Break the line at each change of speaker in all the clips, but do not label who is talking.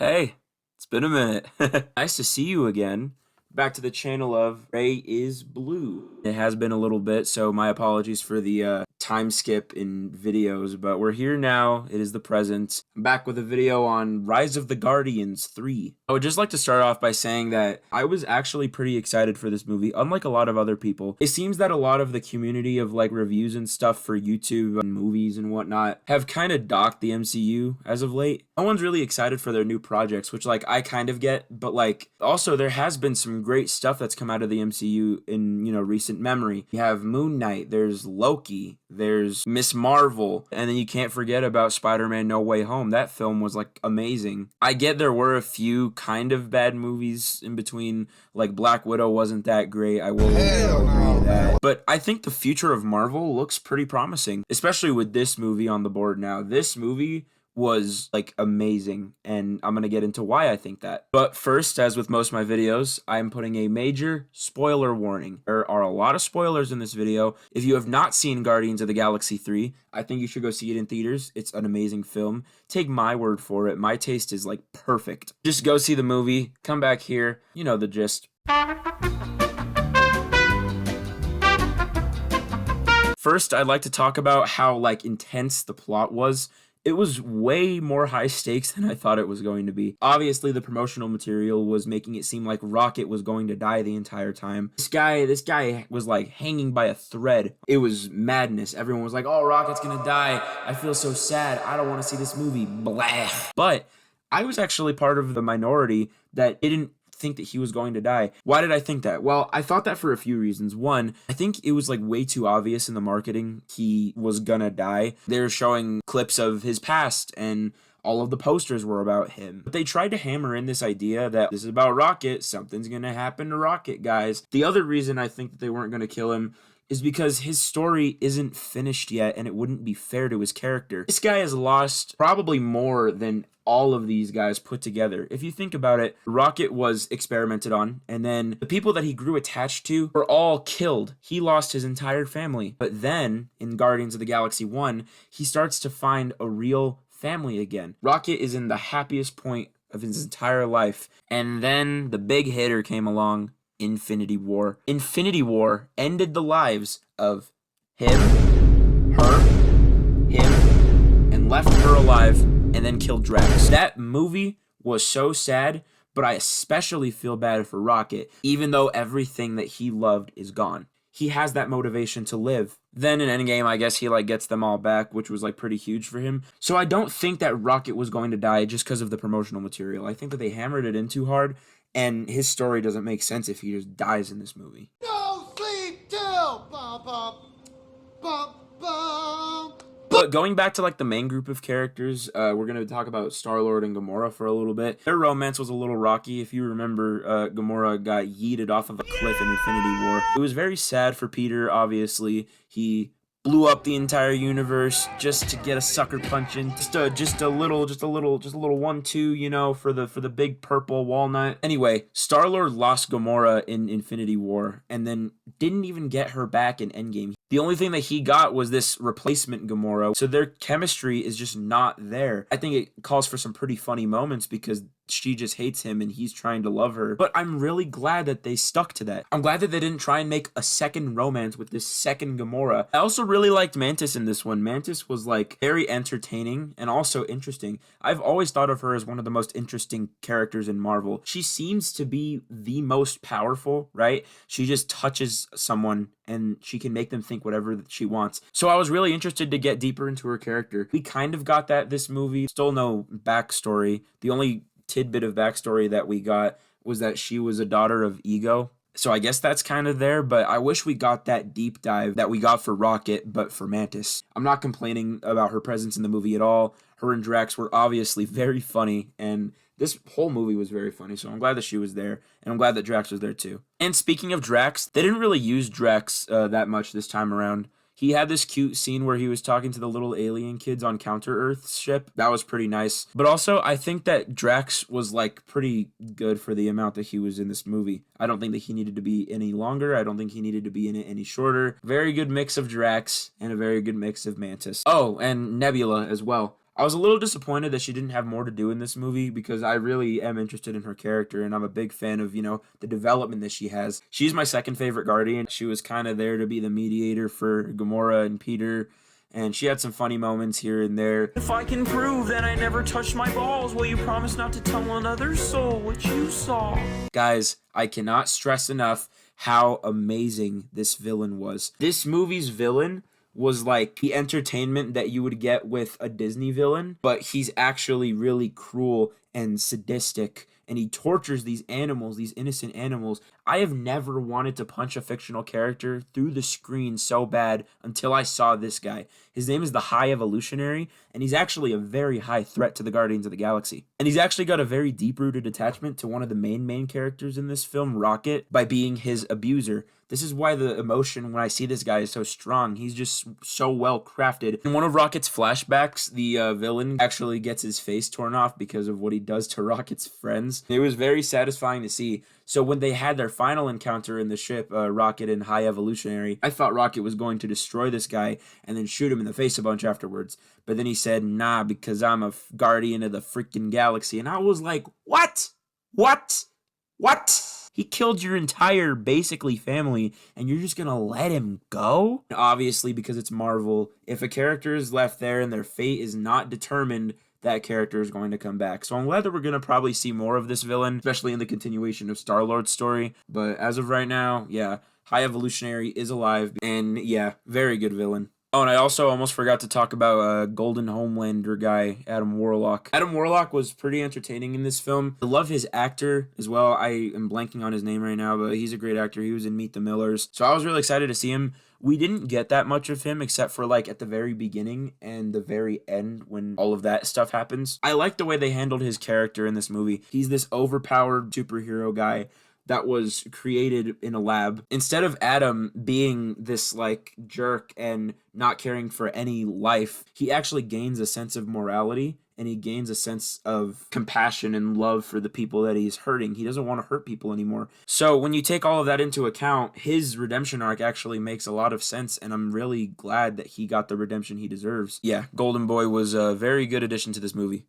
Hey, it's been a minute. Nice to see you again. Back to the channel of Ray is Blue. It has been a little bit, so my apologies for the time skip in videos, but we're here now. It is the present. I'm back with a video on Rise of the Guardians 3. I would just like to start off by saying that I was actually pretty excited for this movie, unlike a lot of other people. It seems that a lot of the community of like reviews and stuff for YouTube and movies and whatnot have kind of docked the MCU as of late. No one's really excited for their new projects, which like I kind of get, but like also there has been some great stuff that's come out of the MCU in, recent memory. You have Moon Knight, there's Loki, there's Miss Marvel, and then you can't forget about Spider-Man No Way Home. That film was like amazing. I get there were a few kind of bad movies in between, like Black Widow wasn't that great. I will agree to that. But I think the future of Marvel looks pretty promising, especially with this movie on the board now. This movie was like amazing, and I'm gonna get into why I think that. But first, as with most of my videos, I'm putting a major spoiler warning. There are a lot of spoilers in this video. If you have not seen Guardians of the Galaxy 3, I think you should go see it in theaters. It's an amazing film. Take my word for it. My taste is like perfect. Just go see the movie, come back here, you know the gist. First, I'd like to talk about how like intense the plot was. It was way more high stakes than I thought it was going to be. Obviously, the promotional material was making it seem like Rocket was going to die the entire time. This guy was like hanging by a thread. It was madness. Everyone was like, oh, Rocket's gonna die. I feel so sad. I don't want to see this movie. Blah. But I was actually part of the minority that didn't think that he was going to die. Why did I think that? Well, I thought that for a few reasons. One, I think it was like way too obvious in the marketing he was gonna die. They're showing clips of his past and all of the posters were about him. But they tried to hammer in this idea that this is about Rocket, something's gonna happen to Rocket, guys. The other reason I think that they weren't gonna kill him is because his story isn't finished yet and it wouldn't be fair to his character. This guy has lost probably more than all of these guys put together. If you think about it, Rocket was experimented on, and then the people that he grew attached to were all killed. He lost his entire family. But then, in Guardians of the Galaxy 1, he starts to find a real family again. Rocket is in the happiest point of his entire life. And then the big hitter came along, Infinity War. Infinity War ended the lives of him, her, him, and left her alive, and then killed Drax. That movie was so sad, but I especially feel bad for Rocket, even though everything that he loved is gone. He has that motivation to live. Then in Endgame, I guess he like gets them all back, which was like pretty huge for him. So I don't think that Rocket was going to die just because of the promotional material. I think that they hammered it in too hard, and his story doesn't make sense if he just dies in this movie.
No sleep till bum bum bum bum.
But going back to like the main group of characters, we're going to talk about Star-Lord and Gamora for a little bit. Their romance was a little rocky. If you remember, Gamora got yeeted off of a cliff in Infinity War. It was very sad for Peter, obviously. He blew up the entire universe just to get a sucker punch in. Just a little 1-2, for the big purple walnut. Anyway, Star-Lord lost Gamora in Infinity War and then didn't even get her back in Endgame. The only thing that he got was this replacement Gamora, so their chemistry is just not there. I think it calls for some pretty funny moments because she just hates him and he's trying to love her. But I'm really glad that they stuck to that. I'm glad that they didn't try and make a second romance with this second Gamora. I also really liked Mantis in this one. Mantis was like very entertaining and also interesting. I've always thought of her as one of the most interesting characters in Marvel. She seems to be the most powerful, right? She just touches someone and she can make them think whatever she wants. So I was really interested to get deeper into her character. We kind of got that this movie. Still no backstory. The only tidbit of backstory that we got was that she was a daughter of Ego. So I guess that's kind of there, but I wish we got that deep dive that we got for Rocket, but for Mantis. I'm not complaining about her presence in the movie at all. Her and Drax were obviously very funny, and this whole movie was very funny, so I'm glad that she was there, and I'm glad that Drax was there too. And speaking of Drax, they didn't really use Drax that much this time around. He had this cute scene where he was talking to the little alien kids on Counter-Earth's ship. That was pretty nice. But also, I think that Drax was, like, pretty good for the amount that he was in this movie. I don't think that he needed to be any longer. I don't think he needed to be in it any shorter. Very good mix of Drax and a very good mix of Mantis. Oh, and Nebula as well. I was a little disappointed that she didn't have more to do in this movie because I really am interested in her character and I'm a big fan of, the development that she has. She's my second favorite Guardian. She was kind of there to be the mediator for Gamora and Peter, and she had some funny moments here and there. If I can prove that I never touched my balls, will you promise not to tell another soul what you saw? Guys, I cannot stress enough how amazing this villain was. This movie's villain was like the entertainment that you would get with a Disney villain, but he's actually really cruel and sadistic, and he tortures these animals, these innocent animals. I have never wanted to punch a fictional character through the screen so bad until I saw this guy. His name is the High Evolutionary, and he's actually a very high threat to the Guardians of the Galaxy. And he's actually got a very deep-rooted attachment to one of the main characters in this film, Rocket, by being his abuser. This is why the emotion when I see this guy is so strong. He's just so well crafted. In one of Rocket's flashbacks, the villain actually gets his face torn off because of what he does to Rocket's friends. It was very satisfying to see. So when they had their final encounter in the ship, Rocket and High Evolutionary, I thought Rocket was going to destroy this guy and then shoot him in the face a bunch afterwards. But then he said, nah, because I'm a guardian of the freaking galaxy. And I was like, what? What? What? He killed your entire, basically, family, and you're just gonna let him go? Obviously, because it's Marvel, if a character is left there and their fate is not determined, that character is going to come back. So I'm glad that we're going to probably see more of this villain, especially in the continuation of Star-Lord's story. But as of right now, yeah, High Evolutionary is alive, and yeah, very good villain. Oh, and I also almost forgot to talk about Golden Homelander guy, Adam Warlock. Adam Warlock was pretty entertaining in this film. I love his actor as well. I am blanking on his name right now, but he's a great actor. He was in Meet the Millers. So I was really excited to see him. We didn't get that much of him except for like at the very beginning and the very end when all of that stuff happens. I like the way they handled his character in this movie. He's this overpowered superhero guy that was created in a lab. Instead of Adam being this like jerk and not caring for any life, he actually gains a sense of morality and he gains a sense of compassion and love for the people that he's hurting. He doesn't want to hurt people anymore. So when you take all of that into account, his redemption arc actually makes a lot of sense, and I'm really glad that he got the redemption he deserves. Yeah, Golden Boy was a very good addition to this movie.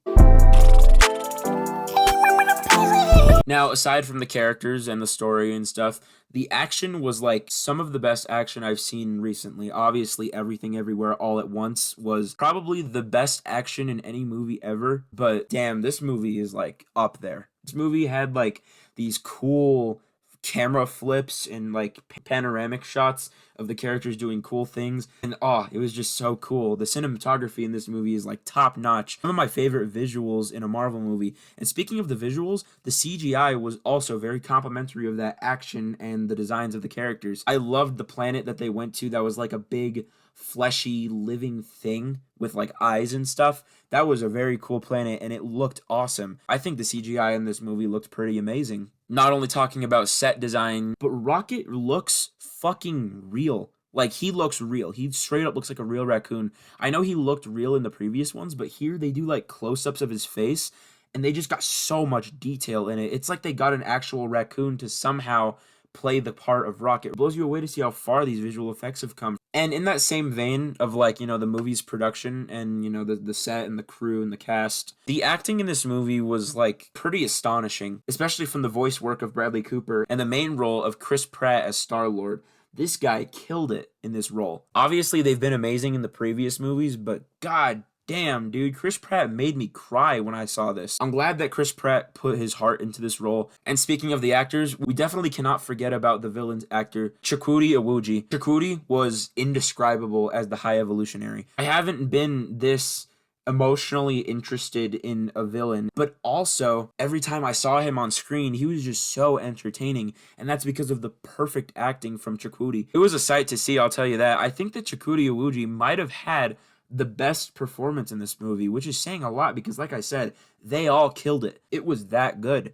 Now, aside from the characters and the story and stuff, the action was like some of the best action I've seen recently. Obviously, Everything Everywhere All at Once was probably the best action in any movie ever, but damn, this movie is like up there. This movie had like these cool camera flips and like panoramic shots of the characters doing cool things, and it was just so cool. The cinematography in this movie is like top notch. Some of my favorite visuals in a Marvel movie. And speaking of the visuals, the CGI was also very complimentary of that action and the designs of the characters. I loved the planet that they went to that was like a big fleshy living thing with like eyes and stuff. That was a very cool planet and it looked awesome. I think the CGI in this movie looked pretty amazing. Not only talking about set design, but Rocket looks fucking real. Like, he looks real. He straight up looks like a real raccoon. I know he looked real in the previous ones, but here they do like close-ups of his face and they just got so much detail in it. It's like they got an actual raccoon to somehow play the part of Rocket. It blows you away to see how far these visual effects have come. And in that same vein of like, the movie's production and, the set and the crew and the cast, the acting in this movie was like pretty astonishing, especially from the voice work of Bradley Cooper and the main role of Chris Pratt as Star-Lord. This guy killed it in this role. Obviously, they've been amazing in the previous movies, but god damn, dude, Chris Pratt made me cry when I saw this. I'm glad that Chris Pratt put his heart into this role. And speaking of the actors, we definitely cannot forget about the villain's actor, Chukwudi Iwuji. Chukwudi was indescribable as the High Evolutionary. I haven't been this emotionally interested in a villain, but also every time I saw him on screen, he was just so entertaining, and that's because of the perfect acting from Chukwudi. It was a sight to see, I'll tell you that. I think that Chukwudi Iwuji might have had the best performance in this movie, which is saying a lot because, like I said, they all killed it. It was that good.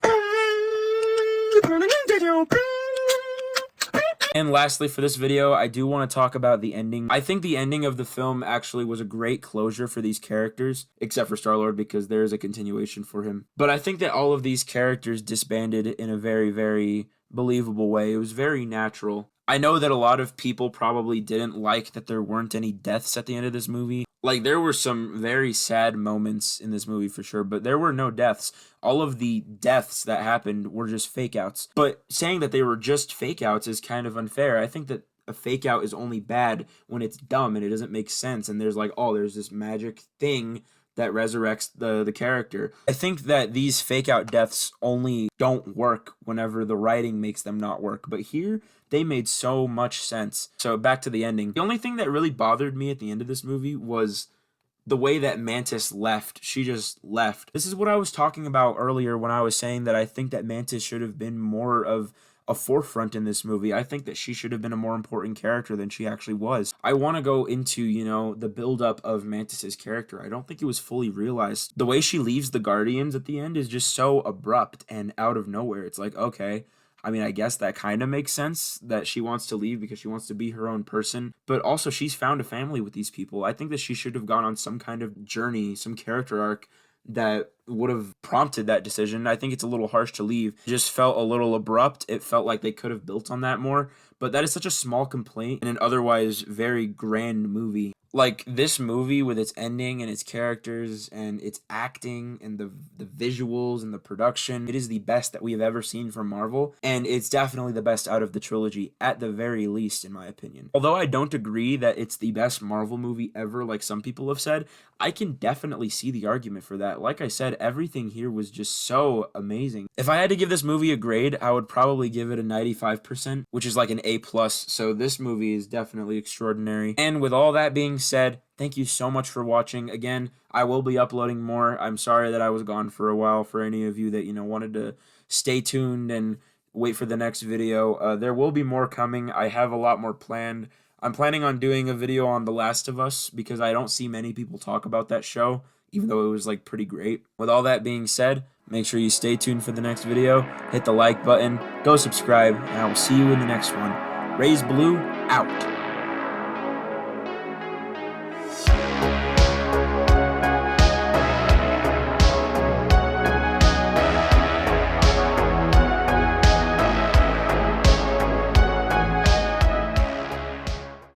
And lastly, for this video, I do want to talk about the ending. I think the ending of the film actually was a great closure for these characters, except for Star-Lord because there is a continuation for him. But I think that all of these characters disbanded in a very, very believable way. It was very natural. I know that a lot of people probably didn't like that there weren't any deaths at the end of this movie. Like, there were some very sad moments in this movie for sure, but there were no deaths. All of the deaths that happened were just fake outs. But saying that they were just fake outs is kind of unfair. I think that a fake out is only bad when it's dumb and it doesn't make sense. And there's like, oh, there's this magic thing that resurrects the character. I think that these fake out deaths only don't work whenever the writing makes them not work. But here, they made so much sense. So back to the ending. The only thing that really bothered me at the end of this movie was the way that Mantis left. She just left. This is what I was talking about earlier when I was saying that I think that Mantis should have been more of a forefront in this movie. I think that she should have been a more important character than she actually was. I want to go into, the buildup of Mantis's character. I don't think it was fully realized. The way she leaves the Guardians at the end is just so abrupt and out of nowhere. It's like, okay, I mean, I guess that kind of makes sense that she wants to leave because she wants to be her own person. But also, she's found a family with these people. I think that she should have gone on some kind of journey, some character arc that would have prompted that decision. I think it's a little harsh to leave. It just felt a little abrupt. It felt like they could have built on that more. But that is such a small complaint in an otherwise very grand movie. Like, this movie with its ending and its characters and its acting and the visuals and the production, it is the best that we have ever seen from Marvel, and it's definitely the best out of the trilogy, at the very least, in my opinion. Although I don't agree that it's the best Marvel movie ever, like some people have said, I can definitely see the argument for that. Like I said, everything here was just so amazing. If I had to give this movie a grade, I would probably give it a 95%, which is like an A+, so this movie is definitely extraordinary. And with all that being said, thank you so much for watching. Again, I will be uploading more. I'm sorry that I was gone for a while. For any of you that, wanted to stay tuned and wait for the next video, there will be more coming. I have a lot more planned. I'm planning on doing a video on The Last of Us because I don't see many people talk about that show, even though it was like pretty great. With all that being said, make sure you stay tuned for the next video, hit the like button, go subscribe, and I will see you in the next one. Raise Blue, out.